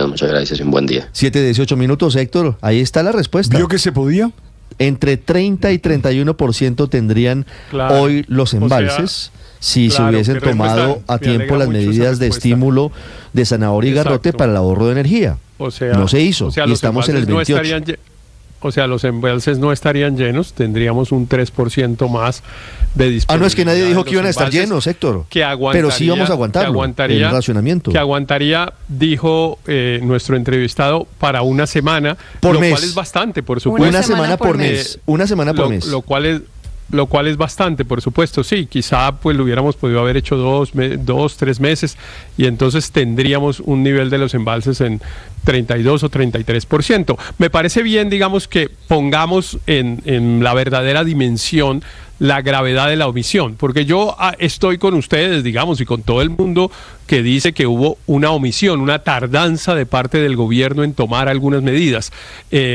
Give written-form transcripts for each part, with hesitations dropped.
Muchas gracias y un buen día. 7:18, Héctor. Ahí está la respuesta. ¿Vio que se podía? Entre 30 y 31% tendrían hoy los embalses si se hubiesen tomado a tiempo las medidas de estímulo de zanahoria y garrote para el ahorro de energía. No se hizo y estamos en el 28. Los embalses no estarían llenos, tendríamos un 3% más de disponibilidad. No es que nadie dijo que iban a estar llenos, Héctor. Pero sí vamos a aguantarlo, el racionamiento. Que aguantaría, dijo nuestro entrevistado, para una semana, por mes. Cual es bastante, por supuesto. Una semana por mes. Una semana por mes. Lo cual es bastante, por supuesto, sí. Quizá pues lo hubiéramos podido haber hecho 3 meses y entonces tendríamos un nivel de los embalses en 32 o 33%. Me parece bien, digamos, que pongamos en la verdadera dimensión la gravedad de la omisión, porque yo estoy con ustedes, digamos, y con todo el mundo que dice que hubo una omisión, una tardanza de parte del gobierno en tomar algunas medidas.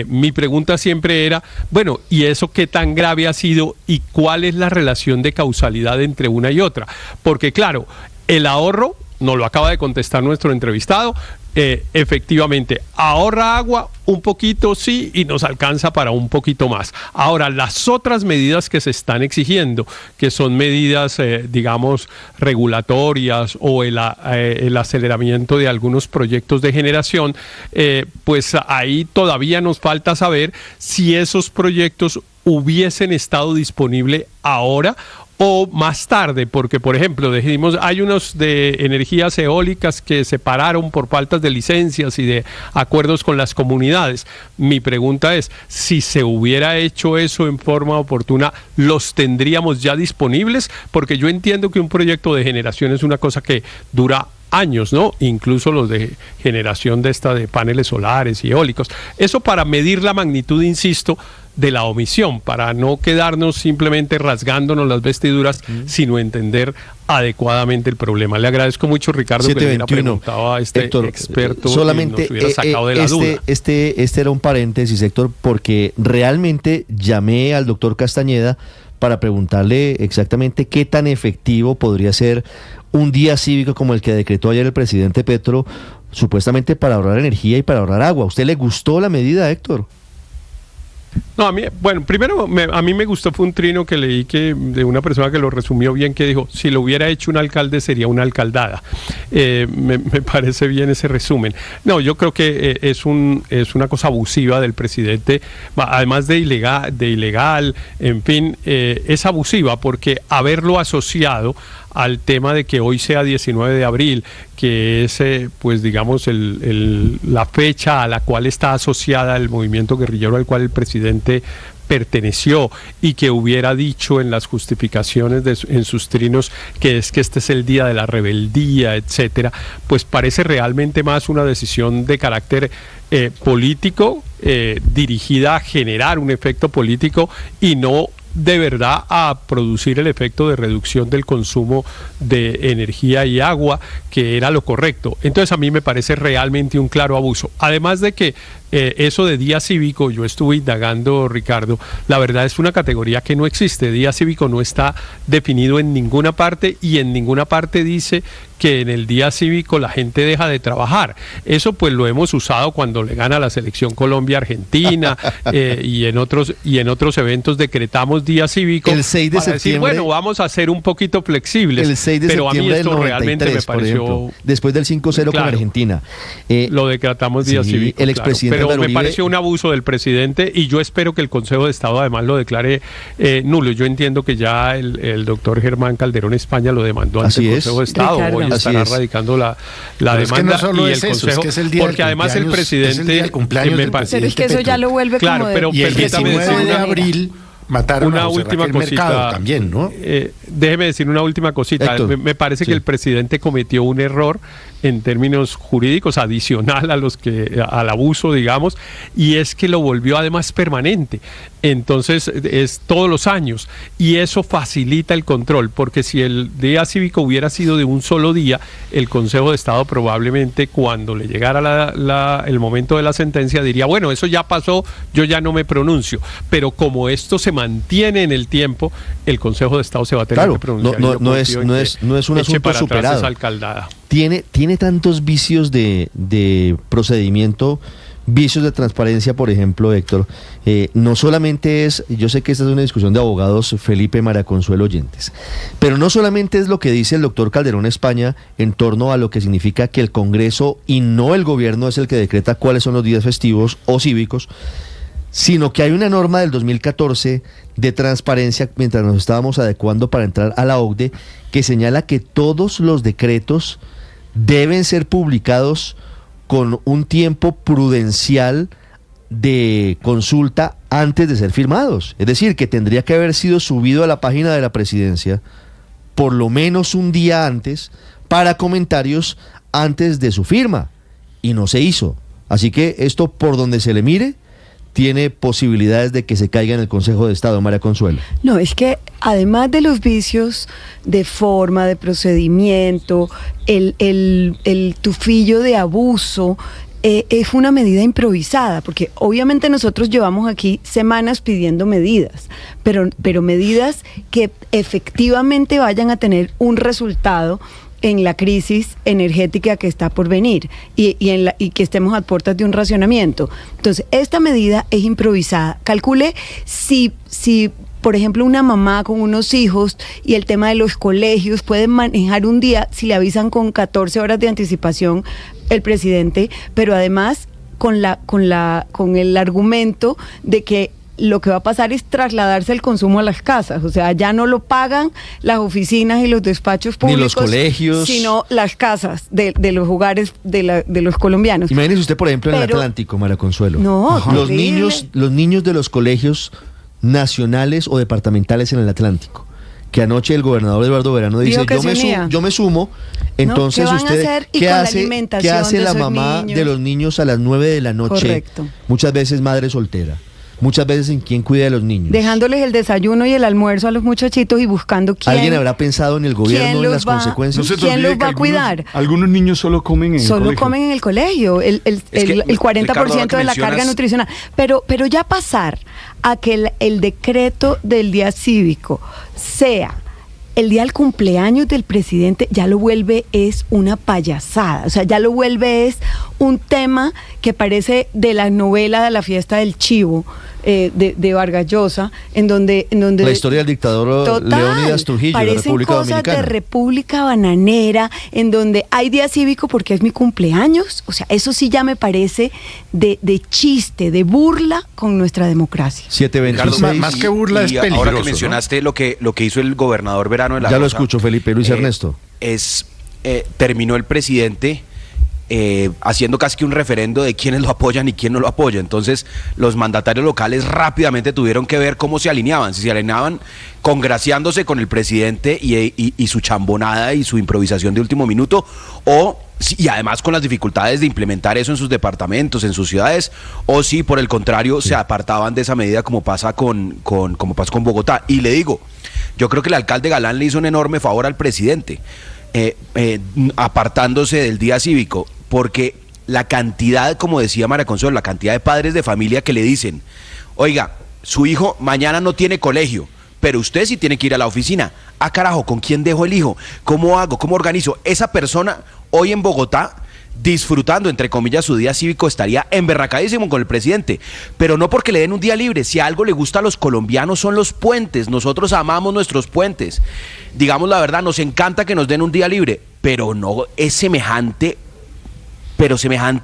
Mi pregunta siempre era, bueno, ¿y eso qué tan grave ha sido y cuál es la relación de causalidad entre una y otra? Porque claro, el ahorro, nos lo acaba de contestar nuestro entrevistado, efectivamente, ahorra agua un poquito, sí, y nos alcanza para un poquito más. Ahora, las otras medidas que se están exigiendo, que son medidas, digamos, regulatorias o el aceleramiento de algunos proyectos de generación, pues ahí todavía nos falta saber si esos proyectos hubiesen estado disponibles ahora o más tarde, porque por ejemplo hay unos de energías eólicas que se pararon por faltas de licencias y de acuerdos con las comunidades. Mi pregunta es, si se hubiera hecho eso en forma oportuna, ¿los tendríamos ya disponibles? Porque yo entiendo que un proyecto de generación es una cosa que dura años, ¿no? Incluso los de generación de paneles solares y eólicos. Eso para medir la magnitud, insisto, de la omisión, para no quedarnos simplemente rasgándonos las vestiduras, sino entender adecuadamente el problema. Le agradezco mucho, Ricardo, que le hubiera preguntado a este Héctor, experto solamente y nos hubiera sacado de la duda. Este era un paréntesis, Héctor, porque realmente llamé al doctor Castañeda para preguntarle exactamente qué tan efectivo podría ser un día cívico como el que decretó ayer el presidente Petro, supuestamente para ahorrar energía y para ahorrar agua. ¿A usted le gustó la medida, Héctor? No, primero a mí me gustó, fue un trino que leí de una persona que lo resumió bien, que dijo, si lo hubiera hecho un alcalde sería una alcaldada. Me parece bien ese resumen. No, yo creo que es una cosa abusiva del presidente, además de ilegal, en fin, es abusiva porque haberlo asociado al tema de que hoy sea 19 de abril, que es, pues digamos, la fecha a la cual está asociada el movimiento guerrillero al cual el presidente perteneció, y que hubiera dicho en las justificaciones en sus trinos que este es el día de la rebeldía, etcétera, pues parece realmente más una decisión de carácter político, dirigida a generar un efecto político y no de verdad a producir el efecto de reducción del consumo de energía y agua, que era lo correcto. Entonces a mí me parece realmente un claro abuso. Además de que eso de día cívico, yo estuve indagando, Ricardo, la verdad es una categoría que no existe. Día cívico no está definido en ninguna parte, y en ninguna parte dice que en el día cívico la gente deja de trabajar. Eso pues lo hemos usado cuando le gana la selección Colombia-Argentina, y en otros eventos decretamos día cívico el 6 de para septiembre, decir, bueno, vamos a ser un poquito flexibles. El 6 de pero septiembre a mí esto del 93, realmente me pareció, después del 5-0 con Argentina. Lo decretamos día cívico. El expresidente pero Uribe, me pareció un abuso del presidente, y yo espero que el Consejo de Estado además lo declare nulo. Yo entiendo que ya el doctor Germán Calderón España lo demandó ante el Consejo de Estado. Ricardo, hoy estará radicando la demanda, es que no solo y es el eso, Consejo, es que es el día porque además el presidente pero es que eso ya lo vuelve claro, como pero y el permítame 19 de abril mataron una a José última Raquel cosita Mercado también, ¿no? Déjeme decir una última cosita. Me parece que el presidente cometió un error en términos jurídicos adicional al abuso, digamos, y es que lo volvió además permanente. Entonces es todos los años, y eso facilita el control, porque si el día cívico hubiera sido de un solo día, el Consejo de Estado probablemente, cuando le llegara el momento de la sentencia, diría, bueno, eso ya pasó, yo ya no me pronuncio. Pero como esto se mantiene en el tiempo, el Consejo de Estado se va a tener que pronunciar. No es un asunto superado. Alcaldada. tiene tantos vicios de procedimiento, vicios de transparencia, por ejemplo, Héctor. No solamente es, yo sé que esta es una discusión de abogados, Felipe, María Consuelo, oyentes, pero no solamente es lo que dice el doctor Calderón España en torno a lo que significa que el Congreso y no el gobierno es el que decreta cuáles son los días festivos o cívicos, sino que hay una norma del 2014 de transparencia, mientras nos estábamos adecuando para entrar a la OCDE, que señala que todos los decretos deben ser publicados con un tiempo prudencial de consulta antes de ser firmados. Es decir, que tendría que haber sido subido a la página de la presidencia por lo menos un día antes para comentarios antes de su firma. Y no se hizo. Así que esto, por donde se le mire, tiene posibilidades de que se caiga en el Consejo de Estado, María Consuelo. No, es que además de los vicios de forma, de procedimiento, el tufillo de abuso, es una medida improvisada, porque obviamente nosotros llevamos aquí semanas pidiendo medidas, pero medidas que efectivamente vayan a tener un resultado en la crisis energética que está por venir y que estemos a puertas de un racionamiento. Entonces, esta medida es improvisada. Calcule si por ejemplo, una mamá con unos hijos y el tema de los colegios pueden manejar un día si le avisan con 14 horas de anticipación el presidente, pero además con el argumento de que lo que va a pasar es trasladarse el consumo a las casas, o sea, ya no lo pagan las oficinas y los despachos públicos, ni los colegios, sino las casas de los hogares de los colombianos. Imagínese usted, por ejemplo, en el Atlántico, María Consuelo. No, los niños de los colegios nacionales o departamentales en el Atlántico, que anoche el gobernador Eduardo Verano dice, yo me sumo, entonces ¿qué van usted, a hacer? ¿qué hace la mamá de los niños a las 9 de la noche? Correcto. Muchas veces madre soltera. Muchas veces en quién cuida de los niños. Dejándoles el desayuno y el almuerzo a los muchachitos y buscando quién. ¿Alguien habrá pensado en el gobierno en las consecuencias? ¿Quién los va a cuidar? Algunos niños solo comen en el colegio. Solo comen en el colegio, el 40% Ricardo, de la carga nutricional. Pero ya pasar a que el decreto del día cívico sea el día del cumpleaños del presidente, ya lo vuelve es una payasada, o sea, ya lo vuelve es un tema que parece de la novela de la fiesta del chivo, de Vargas Llosa, en donde la historia del dictador Leónidas Trujillo de la República Dominicana. Parecen cosas de República Bananera, en donde hay día cívico porque es mi cumpleaños, o sea, eso sí ya me parece de chiste, de burla con nuestra democracia. 726. Más que burla es peligroso. Ahora que mencionaste, ¿no? lo que hizo el gobernador Verano de la Ya Rosa, lo escucho, Felipe. Luis Ernesto. Terminó el presidente haciendo casi que un referendo de quiénes lo apoyan y quién no lo apoya. Entonces los mandatarios locales rápidamente tuvieron que ver cómo se alineaban, si se alineaban congraciándose con el presidente y su chambonada y su improvisación de último minuto, y además con las dificultades de implementar eso en sus departamentos, en sus ciudades, o si por el contrario se apartaban de esa medida como pasa con Bogotá. Y le digo, yo creo que el alcalde Galán le hizo un enorme favor al presidente, apartándose del día cívico, porque la cantidad, como decía María Consuelo, la cantidad de padres de familia que le dicen, oiga, su hijo mañana no tiene colegio, pero usted sí tiene que ir a la oficina. Ah, carajo, ¿con quién dejo el hijo? ¿Cómo hago? ¿Cómo organizo? Esa persona hoy en Bogotá, disfrutando, entre comillas, su día cívico, estaría emberracadísimo con el presidente, pero no porque le den un día libre. Si algo le gusta a los colombianos son los puentes. Nosotros amamos nuestros puentes, digamos la verdad, nos encanta que nos den un día libre, pero no es semejante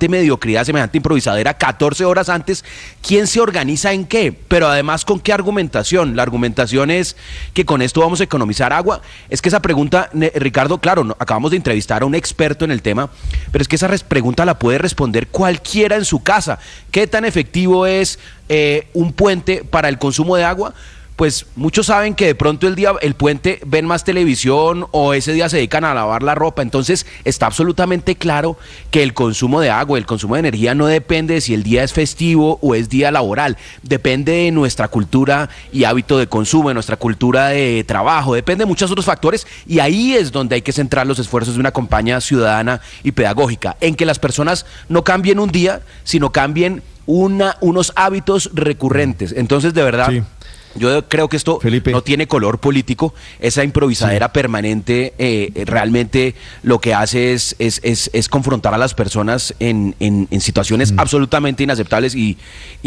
mediocridad, semejante improvisadera, 14 horas antes. ¿Quién se organiza en qué? Pero además, ¿con qué argumentación? La argumentación es que con esto vamos a economizar agua. Es que esa pregunta, Ricardo, claro, acabamos de entrevistar a un experto en el tema, pero es que esa pregunta la puede responder cualquiera en su casa. ¿Qué tan efectivo es un puente para el consumo de agua? Pues muchos saben que de pronto el puente ven más televisión o ese día se dedican a lavar la ropa. Entonces está absolutamente claro que el consumo de agua, el consumo de energía no depende de si el día es festivo o es día laboral, depende de nuestra cultura y hábito de consumo, de nuestra cultura de trabajo, depende de muchos otros factores, y ahí es donde hay que centrar los esfuerzos de una campaña ciudadana y pedagógica, en que las personas no cambien un día, sino cambien unos hábitos recurrentes. Entonces, de verdad, sí, Yo creo que esto Felipe. no tiene color político, esa improvisadera permanente realmente lo que hace es confrontar a las personas en situaciones absolutamente inaceptables y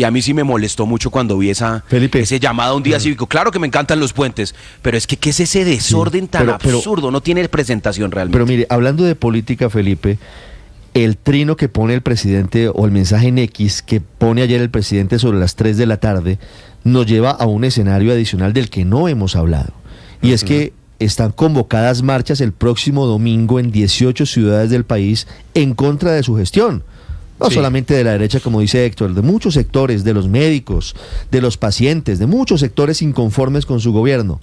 a mí sí me molestó mucho cuando vi Felipe. ese llamado a un día cívico. Claro que me encantan los puentes, pero es que ¿qué es ese desorden tan absurdo? No tiene presentación realmente. Pero mire, hablando de política, Felipe, el trino que pone el presidente o el mensaje en X que pone ayer el presidente sobre las 3 de la tarde nos lleva a un escenario adicional del que no hemos hablado. Y es que están convocadas marchas el próximo domingo en 18 ciudades del país en contra de su gestión. No solamente de la derecha, como dice Héctor, de muchos sectores, de los médicos, de los pacientes, de muchos sectores inconformes con su gobierno.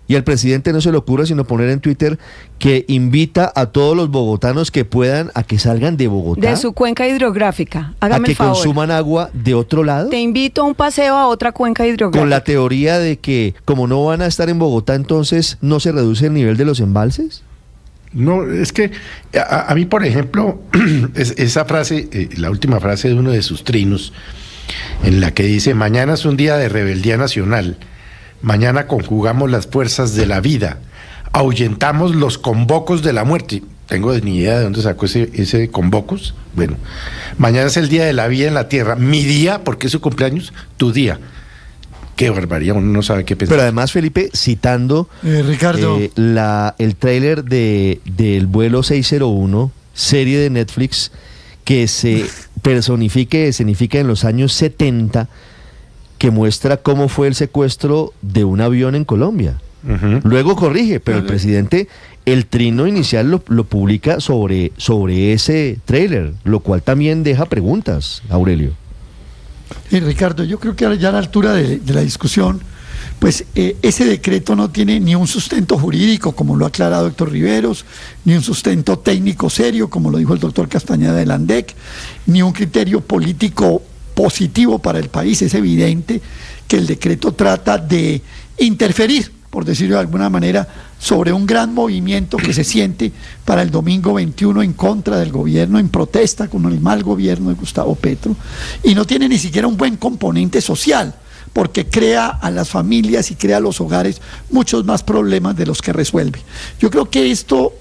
Y al presidente no se le ocurre sino poner en Twitter que invita a todos los bogotanos que puedan a que salgan de Bogotá. De su cuenca hidrográfica. A Hágame que el favor. consuman agua de otro lado. Te invito a un paseo a otra cuenca hidrográfica. Con la teoría de que como no van a estar en Bogotá, entonces no se reduce el nivel de los embalses. No, es que a mí, por ejemplo, esa frase, la última frase de uno de sus trinos, en la que dice: mañana es un día de rebeldía nacional, mañana conjugamos las fuerzas de la vida, ahuyentamos los convocos de la muerte. Tengo ni idea de dónde sacó ese convocos. Bueno, mañana es el día de la vida en la tierra, mi día, porque es su cumpleaños, tu día. Qué barbaridad, uno no sabe qué pensar. Pero además, Felipe, citando Ricardo, el tráiler del vuelo 601, serie de Netflix, que se escenifica en los años 70, que muestra cómo fue el secuestro de un avión en Colombia. Luego corrige, pero el presidente, el trino inicial lo publica sobre ese tráiler, lo cual también deja preguntas, Aurelio. Ricardo, yo creo que ya a la altura de la discusión, pues ese decreto no tiene ni un sustento jurídico, como lo ha aclarado Héctor Riveros, ni un sustento técnico serio, como lo dijo el doctor Castañeda del ANDEC, ni un criterio político positivo para el país. Es evidente que el decreto trata de interferir, por decirlo de alguna manera, sobre un gran movimiento que se siente para el domingo 21 en contra del gobierno, en protesta con el mal gobierno de Gustavo Petro, y no tiene ni siquiera un buen componente social, porque crea a las familias y crea a los hogares muchos más problemas de los que resuelve. Yo creo que esto,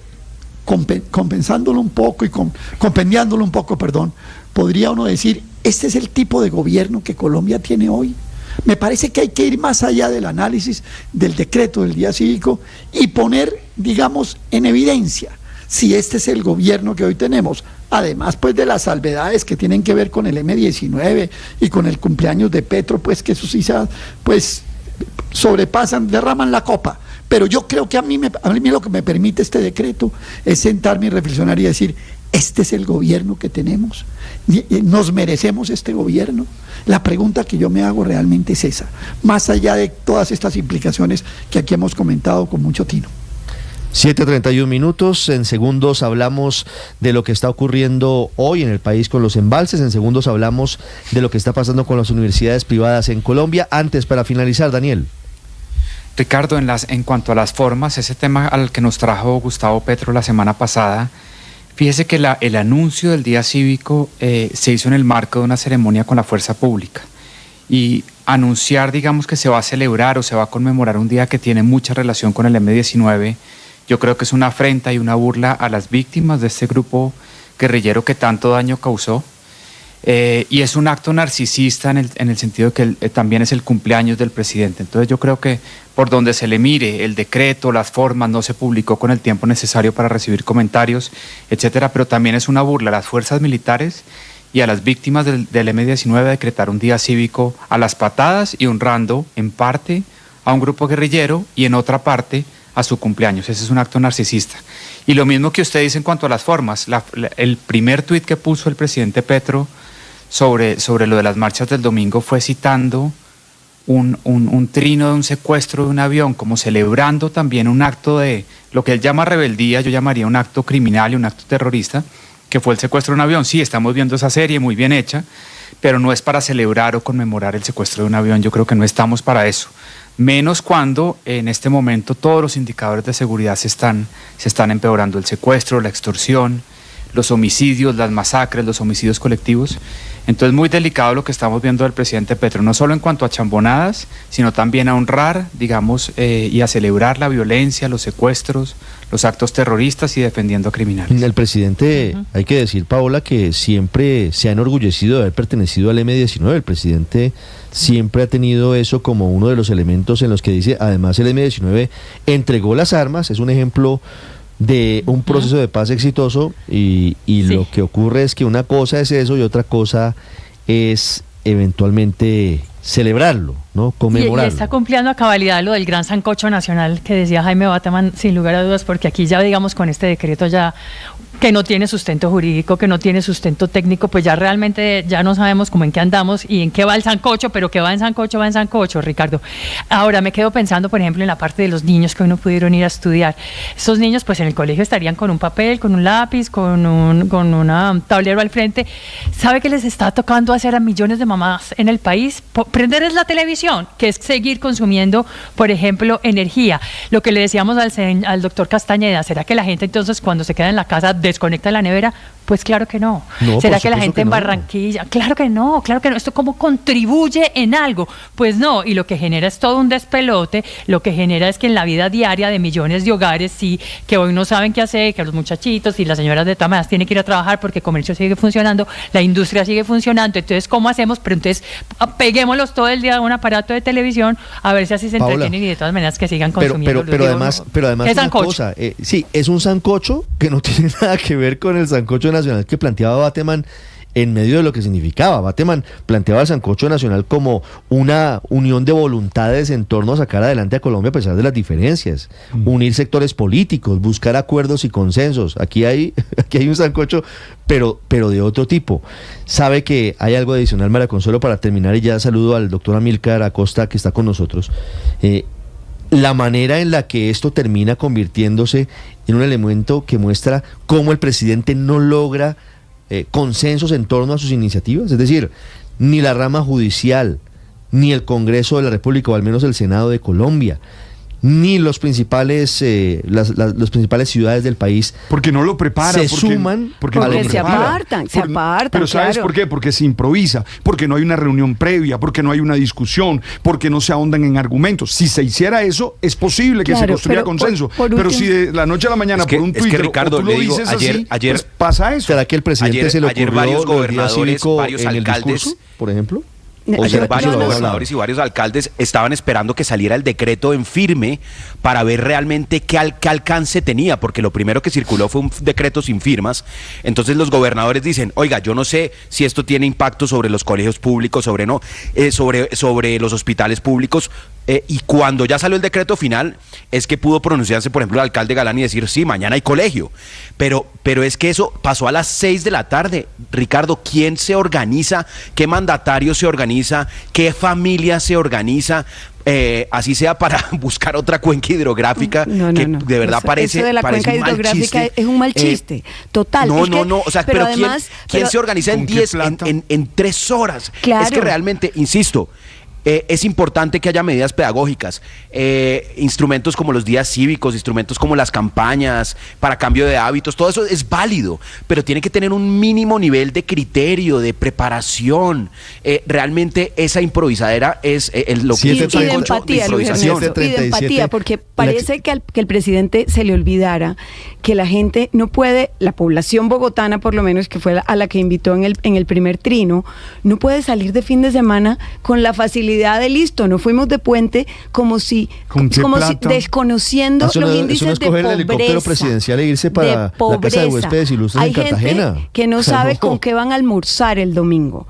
compensándolo un poco y compendiándolo un poco, podría uno decir: este es el tipo de gobierno que Colombia tiene hoy. Me parece que hay que ir más allá del análisis del decreto del día cívico y poner, digamos, en evidencia si este es el gobierno que hoy tenemos. Además, pues, de las salvedades que tienen que ver con el M19 y con el cumpleaños de Petro, pues, que eso sí, pues, sobrepasan, derraman la copa. Pero yo creo que a mí lo que me permite este decreto es sentarme y reflexionar y decir: este es el gobierno que tenemos, nos merecemos este gobierno. La pregunta que yo me hago realmente es esa, más allá de todas estas implicaciones que aquí hemos comentado con mucho tino. 7:31 minutos, en segundos hablamos de lo que está ocurriendo hoy en el país con los embalses, en segundos hablamos de lo que está pasando con las universidades privadas en Colombia. Antes, para finalizar, Daniel. Ricardo, en cuanto a las formas, ese tema al que nos trajo Gustavo Petro la semana pasada, fíjese que el anuncio del día cívico se hizo en el marco de una ceremonia con la fuerza pública, y anunciar, digamos, que se va a celebrar o se va a conmemorar un día que tiene mucha relación con el M19, yo creo que es una afrenta y una burla a las víctimas de este grupo guerrillero que tanto daño causó. Y es un acto narcisista en el sentido de que también es el cumpleaños del presidente. Entonces yo creo que por donde se le mire, el decreto, las formas, no se publicó con el tiempo necesario para recibir comentarios, etcétera, pero también es una burla a las fuerzas militares y a las víctimas del M19 decretar un día cívico a las patadas y honrando en parte a un grupo guerrillero y en otra parte a su cumpleaños. Ese es un acto narcisista. Y lo mismo que usted dice en cuanto a las formas, el primer tuit que puso el presidente Petro sobre lo de las marchas del domingo fue citando un trino de un secuestro de un avión, como celebrando también un acto de lo que él llama rebeldía, yo llamaría un acto criminal y un acto terrorista, que fue el secuestro de un avión. Sí, estamos viendo esa serie muy bien hecha, pero no es para celebrar o conmemorar el secuestro de un avión. Yo creo que no estamos para eso, menos cuando en este momento todos los indicadores de seguridad se están empeorando: el secuestro, la extorsión, los homicidios, las masacres, los homicidios colectivos. Entonces, muy delicado lo que estamos viendo del presidente Petro, no solo en cuanto a chambonadas, sino también a honrar, digamos, y a celebrar la violencia, los secuestros, los actos terroristas y defendiendo a criminales. El presidente, hay que decir, Paola, que siempre se ha enorgullecido de haber pertenecido al M-19. El presidente siempre ha tenido eso como uno de los elementos en los que dice, además el M-19 entregó las armas, es un ejemplo de un proceso de paz exitoso y sí, lo que ocurre es que una cosa es eso y otra cosa es eventualmente celebrarlo, ¿no? Conmemorarlo. Y está cumpliendo a cabalidad lo del gran sancocho nacional que decía Jaime Bateman, sin lugar a dudas, porque aquí ya, digamos, con este decreto ya que no tiene sustento jurídico, que no tiene sustento técnico, pues ya realmente ya no sabemos cómo en qué andamos y en qué va el sancocho, pero que va en sancocho, Ricardo. Ahora me quedo pensando, por ejemplo, en la parte de los niños que hoy no pudieron ir a estudiar. Esos niños, pues en el colegio estarían con un papel, con un lápiz, con un tablero al frente. ¿Sabe qué les está tocando hacer a millones de mamás en el país? Prenderles la televisión, que es seguir consumiendo, por ejemplo, energía. Lo que le decíamos al doctor Castañeda, ¿será que la gente entonces cuando se queda en la casa desconecta la nevera? Pues claro que no. ¿Será que la gente en Barranquilla? Claro que no. ¿Esto cómo contribuye en algo? Pues no, y lo que genera es todo un despelote, lo que genera es que en la vida diaria de millones de hogares, sí, que hoy no saben qué hacer, que los muchachitos y las señoras de todas maneras tienen que ir a trabajar porque el comercio sigue funcionando, la industria sigue funcionando, entonces ¿cómo hacemos? Pero entonces peguémoslos todo el día a un aparato de televisión a ver si así se entretienen y de todas maneras que sigan consumiendo. Pero además una cosa, sí, es un sancocho que no tiene nada que ver con el sancocho nacional que planteaba Bateman en medio de lo que significaba. Bateman planteaba el sancocho nacional como una unión de voluntades en torno a sacar adelante a Colombia a pesar de las diferencias, unir sectores políticos, buscar acuerdos y consensos. Aquí hay un sancocho, pero de otro tipo. Sabe que hay algo adicional, María Consuelo, para terminar, y ya saludo al doctor Amílcar Acosta, que está con nosotros. La manera en la que esto termina convirtiéndose en un elemento que muestra cómo el presidente no logra consensos en torno a sus iniciativas, es decir, ni la rama judicial, ni el Congreso de la República, o al menos el Senado de Colombia, ni los principales las principales ciudades del país, porque no lo prepara, suman porque se apartan, pero ¿sabes claro. por qué? Porque se improvisa, porque no hay una reunión previa, porque no hay una discusión, porque no se ahondan en argumentos. Si se hiciera eso, es posible que se construya consenso, pero si de la noche a la mañana por un Twitter Ricardo, o tú lo dices ayer, pues pasa eso. ¿Será que el presidente se le ocurrió varios lo del día gobernadores, cívico varios en el alcaldes, discurso, por ejemplo? Ayer varios gobernadores y varios alcaldes estaban esperando que saliera el decreto en firme para ver realmente qué alcance tenía, porque lo primero que circuló fue un decreto sin firmas. Entonces los gobernadores dicen, oiga, yo no sé si esto tiene impacto sobre los colegios públicos, sobre los hospitales públicos, y cuando ya salió el decreto final es que pudo pronunciarse, por ejemplo, el alcalde Galán y decir, sí, mañana hay colegio, pero es que eso pasó a las 6 de la tarde. Ricardo, ¿quién se organiza? ¿Qué mandatario se organiza? ¿Qué familia se organiza? Así sea para buscar otra cuenca hidrográfica, no. De verdad parece eso de la cuenca hidrográfica es un mal chiste, total. No, o sea, pero además, ¿quién se organiza en 3 horas? Claro. Es que realmente, insisto, es importante que haya medidas pedagógicas, instrumentos como los días cívicos, instrumentos como las campañas para cambio de hábitos, todo eso es válido, pero tiene que tener un mínimo nivel de criterio, de preparación. Realmente esa improvisadera es lo que es un sancocho de improvisación. Y de empatía, porque parece que el presidente se le olvidara que la gente no puede, la población bogotana por lo menos, que fue a la que invitó en el primer trino, no puede salir de fin de semana con la facilidad de listo, no fuimos de puente como si desconociendo los índices no es coger de el helicóptero presidencial e irse para la casa de huéspedes ilustres en Cartagena. Hay gente que no sabe con qué van a almorzar el domingo,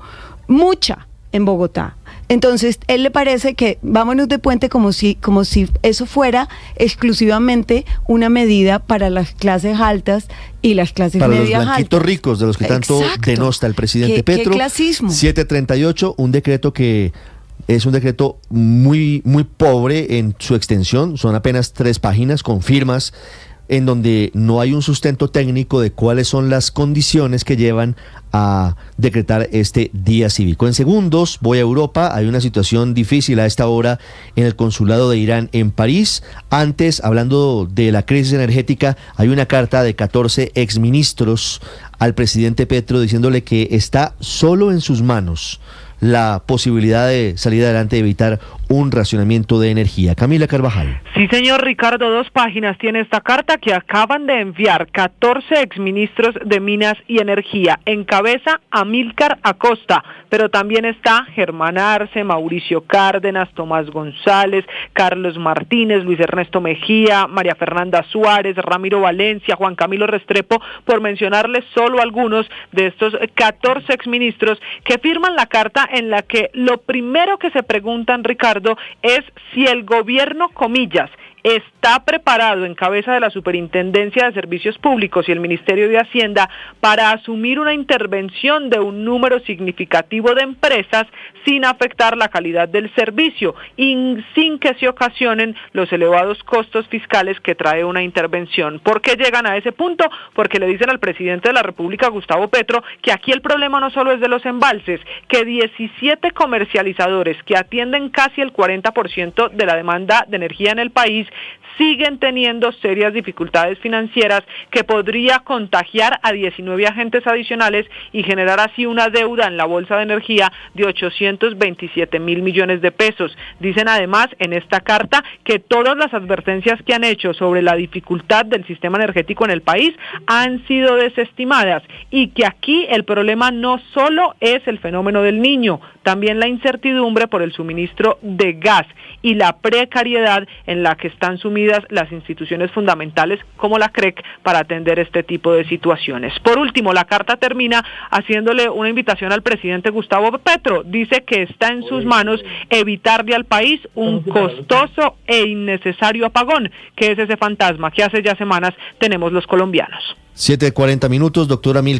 mucha en Bogotá. Entonces, él le parece que vámonos de puente como si eso fuera exclusivamente una medida para las clases altas y las clases para medias altas. Para los blanquitos ricos, de los que tanto denosta el presidente Petro. ¿Qué clasismo? 738, un decreto que es un decreto muy, muy pobre en su extensión, son apenas 3 páginas con firmas, en donde no hay un sustento técnico de cuáles son las condiciones que llevan a decretar este día cívico. En segundos voy a Europa. Hay una situación difícil a esta hora en el consulado de Irán en París. Antes, hablando de la crisis energética, hay una carta de 14 exministros al presidente Petro diciéndole que está solo en sus manos la posibilidad de salir adelante y evitar un racionamiento de energía. Camila Carvajal. Sí, señor Ricardo, 2 páginas tiene esta carta que acaban de enviar 14 exministros de Minas y Energía. Encabeza Amílcar Acosta, pero también está Germán Arce, Mauricio Cárdenas, Tomás González, Carlos Martínez, Luis Ernesto Mejía, María Fernanda Suárez, Ramiro Valencia, Juan Camilo Restrepo, por mencionarles solo algunos de estos 14 exministros que firman la carta, en la que lo primero que se preguntan, Ricardo, es si el gobierno, comillas, está preparado en cabeza de la Superintendencia de Servicios Públicos y el Ministerio de Hacienda para asumir una intervención de un número significativo de empresas sin afectar la calidad del servicio y sin que se ocasionen los elevados costos fiscales que trae una intervención. ¿Por qué llegan a ese punto? Porque le dicen al presidente de la República, Gustavo Petro, que aquí el problema no solo es de los embalses, que 17 comercializadores que atienden casi el 40% de la demanda de energía en el país siguen teniendo serias dificultades financieras que podría contagiar a 19 agentes adicionales y generar así una deuda en la bolsa de energía de 827 mil millones de pesos. Dicen además en esta carta que todas las advertencias que han hecho sobre la dificultad del sistema energético en el país han sido desestimadas y que aquí el problema no solo es el fenómeno del Niño, también la incertidumbre por el suministro de gas y la precariedad en la que están sumidas las instituciones fundamentales como la CREC para atender este tipo de situaciones. Por último, la carta termina haciéndole una invitación al presidente Gustavo Petro. Dice que está en sus manos evitarle al país un costoso e innecesario apagón, que es ese fantasma que hace ya semanas tenemos los colombianos. 7:40, doctora Mil.